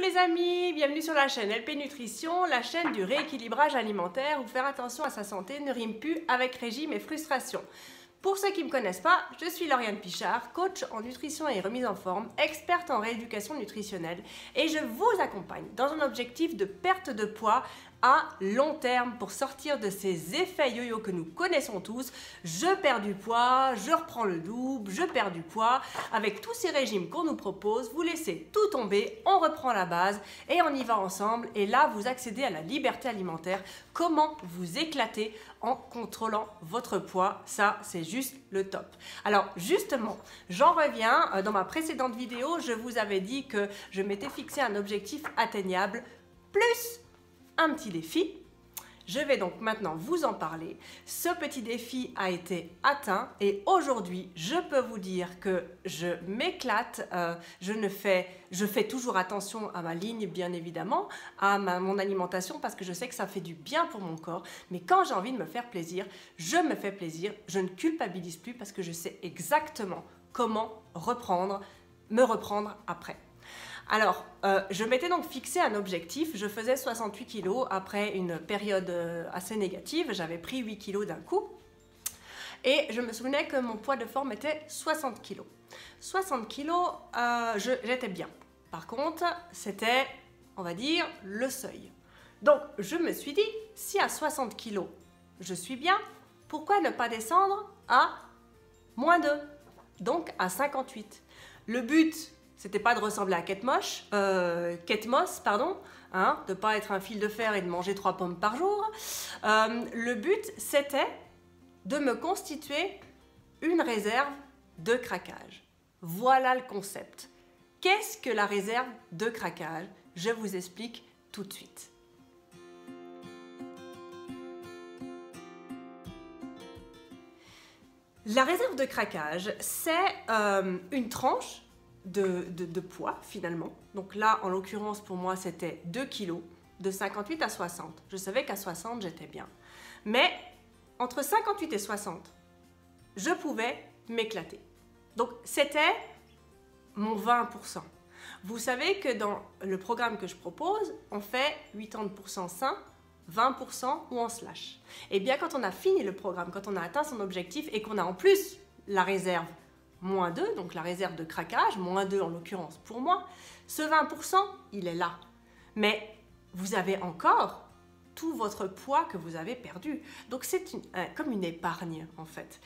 les amis, bienvenue sur la chaîne LP Nutrition, la chaîne du rééquilibrage alimentaire où faire attention à sa santé ne rime plus avec régime et frustration. Pour ceux qui ne me connaissent pas, je suis Lauriane Pichard, coach en nutrition et remise en forme, experte en rééducation nutritionnelle et je vous accompagne dans un objectif de perte de poids à long terme pour sortir de ces effets yo-yo que nous connaissons tous. Je perds du poids, je reprends le double, je perds du poids. Avec tous ces régimes qu'on nous propose, vous laissez tout tomber, on reprend la base et on y va ensemble. Et là, vous accédez à la liberté alimentaire. Comment vous éclater en contrôlant votre poids, ça c'est juste le top. Alors justement, j'en reviens, dans ma précédente vidéo, je vous avais dit que je m'étais fixé un objectif atteignable plus un petit défi. Je vais donc maintenant vous en parler. Ce petit défi a été atteint et aujourd'hui, je peux vous dire que je m'éclate. Je fais toujours attention à ma ligne, bien évidemment, à mon alimentation parce que je sais que ça fait du bien pour mon corps. Mais quand j'ai envie de me faire plaisir, je me fais plaisir. Je ne culpabilise plus parce que je sais exactement comment me reprendre après. Alors, je m'étais donc fixé un objectif, je faisais 68 kg après une période assez négative, j'avais pris 8 kg d'un coup et je me souvenais que mon poids de forme était 60 kg. 60 kg, j'étais bien. Par contre, c'était, on va dire, le seuil. Donc, je me suis dit, si à 60 kg, je suis bien, pourquoi ne pas descendre à -2, donc à 58. Le but, c'était pas de ressembler à Kate Moss, hein, de pas être un fil de fer et de manger 3 pommes par jour. Le but, c'était de me constituer une réserve de craquage. Voilà le concept. Qu'est-ce que la réserve de craquage? Je vous explique tout de suite. La réserve de craquage, c'est une tranche de poids finalement. Donc là, en l'occurrence, pour moi, c'était 2 kg, de 58 à 60. Je savais qu'à 60, j'étais bien. Mais entre 58 et 60, je pouvais m'éclater. Donc c'était mon 20%. Vous savez que dans le programme que je propose, on fait 80% sain, 20% où on se lâche. Et bien quand on a fini le programme, quand on a atteint son objectif et qu'on a en plus la réserve -2, donc la réserve de craquage, -2 en l'occurrence pour moi, ce 20%, il est là. Mais vous avez encore tout votre poids que vous avez perdu. Donc c'est comme une épargne en fait.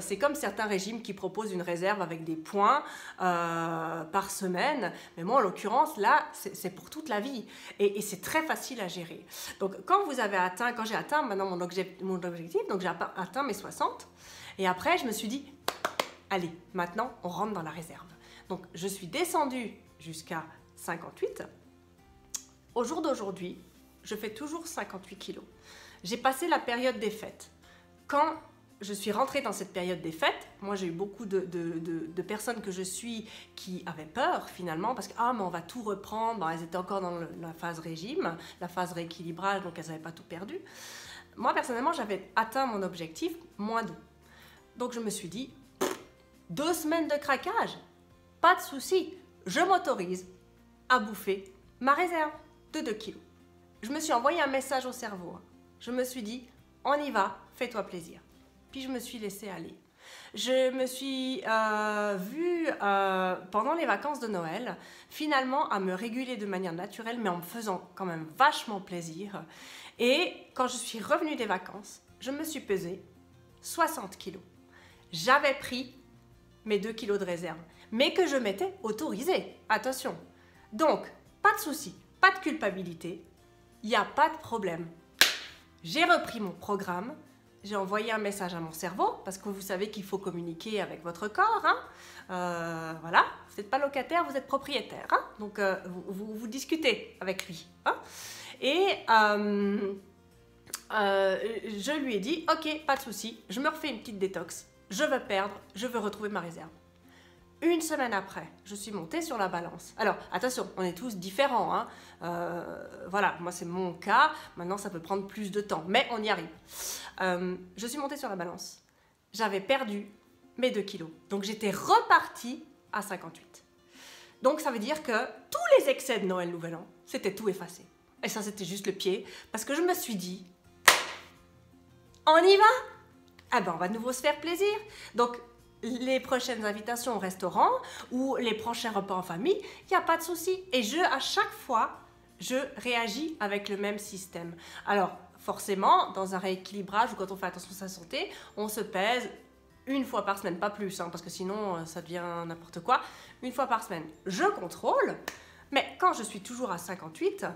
C'est comme certains régimes qui proposent une réserve avec des points par semaine. Mais moi en l'occurrence là, c'est pour toute la vie. Et c'est très facile à gérer. Donc quand j'ai atteint maintenant mon objectif, donc j'ai atteint mes 60. Et après je me suis dit, allez, maintenant, on rentre dans la réserve. Donc, je suis descendue jusqu'à 58. Au jour d'aujourd'hui, je fais toujours 58 kg. J'ai passé la période des fêtes. Quand je suis rentrée dans cette période des fêtes, moi, j'ai eu beaucoup de personnes que je suis qui avaient peur, finalement, parce que, ah, mais on va tout reprendre. Bon, elles étaient encore dans la phase régime, la phase rééquilibrage, donc elles n'avaient pas tout perdu. Moi, personnellement, j'avais atteint mon objectif, -2. Donc, je me suis dit, 2 semaines de craquage, pas de souci, je m'autorise à bouffer ma réserve de 2 kg. Je me suis envoyé un message au cerveau. Je me suis dit, on y va, fais-toi plaisir. Puis je me suis laissée aller. Je me suis vue pendant les vacances de Noël, finalement à me réguler de manière naturelle, mais en me faisant quand même vachement plaisir. Et quand je suis revenue des vacances, je me suis pesée 60 kg. J'avais pris mes 2 kg de réserve, mais que je m'étais autorisée. Attention. Donc, pas de souci, pas de culpabilité, il n'y a pas de problème. J'ai repris mon programme, j'ai envoyé un message à mon cerveau, parce que vous savez qu'il faut communiquer avec votre corps. Hein. Voilà, vous n'êtes pas locataire, vous êtes propriétaire. Hein. Donc, vous discutez avec lui. Hein. Et je lui ai dit, ok, pas de souci, je me refais une petite détox. Je veux perdre, je veux retrouver ma réserve. Une semaine après, je suis montée sur la balance. Alors, attention, on est tous différents. Hein. Voilà, moi c'est mon cas. Maintenant, ça peut prendre plus de temps, mais on y arrive. Je suis montée sur la balance. J'avais perdu mes 2 kilos. Donc, j'étais repartie à 58. Donc ça veut dire que tous les excès de Noël, Nouvel An, c'était tout effacé. Et ça, c'était juste le pied, parce que je me suis dit, on y va? Ah ben, on va de nouveau se faire plaisir. Donc, les prochaines invitations au restaurant ou les prochains repas en famille, il n'y a pas de souci. Et à chaque fois, je réagis avec le même système. Alors, forcément, dans un rééquilibrage ou quand on fait attention à sa santé, on se pèse une fois par semaine, pas plus, hein, parce que sinon, ça devient n'importe quoi. Une fois par semaine, je contrôle, mais quand je suis toujours à 58,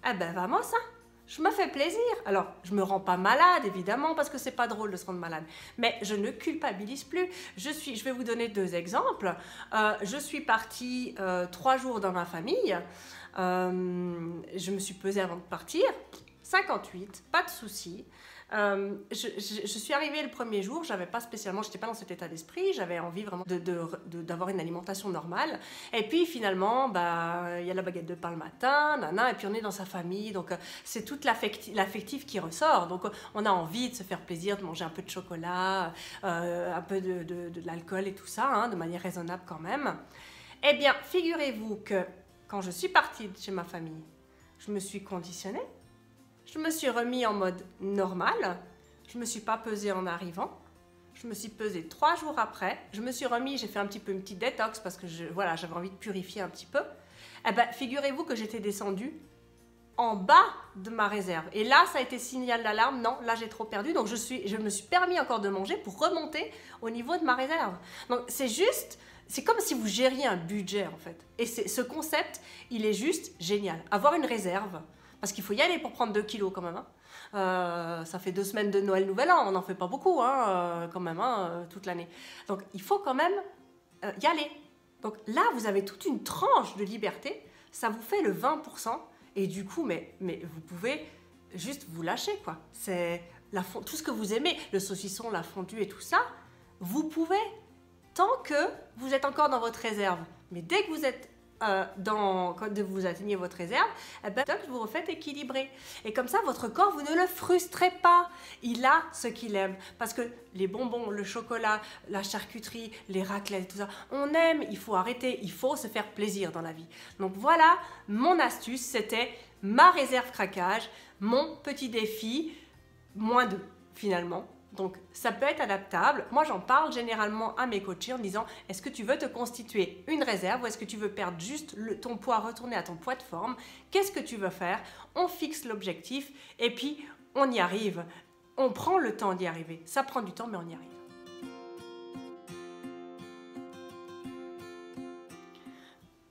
eh ben, vamos, hein. Je me fais plaisir. Alors, je me rends pas malade, évidemment, parce que c'est pas drôle de se rendre malade. Mais je ne culpabilise plus. Je vais vous donner 2 exemples. Je suis partie 3 jours dans ma famille. Je me suis pesée avant de partir. 58, pas de souci. Je suis arrivée le premier jour, j'avais pas spécialement, j'étais pas dans cet état d'esprit, j'avais envie vraiment d'avoir une alimentation normale. Et puis finalement, il y a la baguette de pain le matin, et puis on est dans sa famille, donc c'est toute l'affectif qui ressort. Donc on a envie de se faire plaisir, de manger un peu de chocolat, un peu de l'alcool et tout ça, hein, de manière raisonnable quand même. Eh bien, figurez-vous que quand je suis partie de chez ma famille, je me suis conditionnée. Je me suis remis en mode normal, je ne me suis pas pesée en arrivant, je me suis pesée 3 jours après, je me suis remis, j'ai fait un petit peu une petite détox parce que j'avais envie de purifier un petit peu. Eh ben, figurez-vous que j'étais descendue en bas de ma réserve. Et là, ça a été signal d'alarme, non, là j'ai trop perdu, donc je me suis permis encore de manger pour remonter au niveau de ma réserve. Donc c'est comme si vous gériez un budget en fait. Et ce concept, il est juste génial. Avoir une réserve, parce qu'il faut y aller pour prendre 2 kilos quand même. Hein. Ça fait 2 semaines de Noël, Nouvel An, on n'en fait pas beaucoup hein, quand même, hein, toute l'année. Donc il faut quand même y aller. Donc là, vous avez toute une tranche de liberté, ça vous fait le 20%, et du coup, mais vous pouvez juste vous lâcher, quoi. C'est tout ce que vous aimez, le saucisson, la fondue et tout ça, vous pouvez, tant que vous êtes encore dans votre réserve. Mais dès que vous êtes quand vous atteignez votre réserve, eh ben, vous refaites équilibrer. Et comme ça, votre corps, vous ne le frustrez pas. Il a ce qu'il aime. Parce que les bonbons, le chocolat, la charcuterie, les raclettes, tout ça, on aime, il faut arrêter, il faut se faire plaisir dans la vie. Donc voilà, mon astuce, c'était ma réserve craquage, mon petit défi, -2 finalement. Donc, ça peut être adaptable. Moi, j'en parle généralement à mes coachés en disant, est-ce que tu veux te constituer une réserve ou est-ce que tu veux perdre juste ton poids, retourner à ton poids de forme? Qu'est-ce que tu veux faire? On fixe l'objectif et puis on y arrive. On prend le temps d'y arriver. Ça prend du temps, mais on y arrive.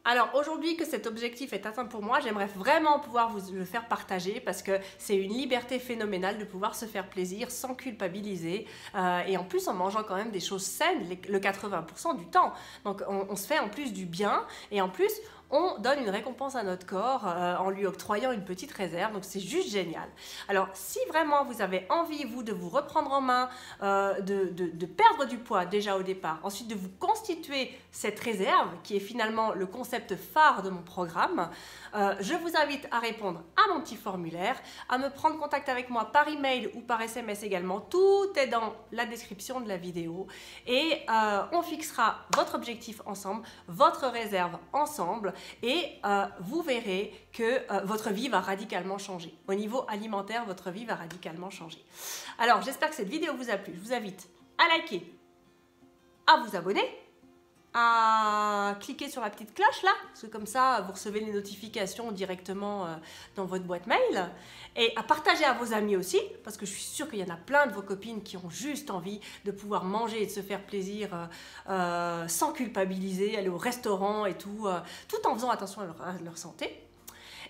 Alors aujourd'hui que cet objectif est atteint pour moi, j'aimerais vraiment pouvoir vous le faire partager parce que c'est une liberté phénoménale de pouvoir se faire plaisir sans culpabiliser et en plus en mangeant quand même des choses saines le 80% du temps. Donc on se fait en plus du bien et en plus on donne une récompense à notre corps en lui octroyant une petite réserve, donc c'est juste génial. Alors si vraiment vous avez envie, vous, de vous reprendre en main, de perdre du poids déjà au départ, ensuite de vous constituer cette réserve qui est finalement le concept phare de mon programme, je vous invite à répondre à mon petit formulaire, à me prendre contact avec moi par email ou par SMS également, tout est dans la description de la vidéo et on fixera votre objectif ensemble, votre réserve ensemble. Et vous verrez que votre vie va radicalement changer. Au niveau alimentaire, votre vie va radicalement changer. Alors, j'espère que cette vidéo vous a plu. Je vous invite à liker, à vous abonner, à cliquer sur la petite cloche là, parce que comme ça, vous recevez les notifications directement dans votre boîte mail, et à partager à vos amis aussi, parce que je suis sûre qu'il y en a plein de vos copines qui ont juste envie de pouvoir manger et de se faire plaisir sans culpabiliser, aller au restaurant et tout, tout en faisant attention à leur santé.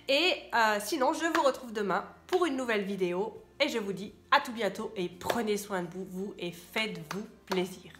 Et sinon, je vous retrouve demain pour une nouvelle vidéo, et je vous dis à tout bientôt, et prenez soin de vous et faites-vous plaisir.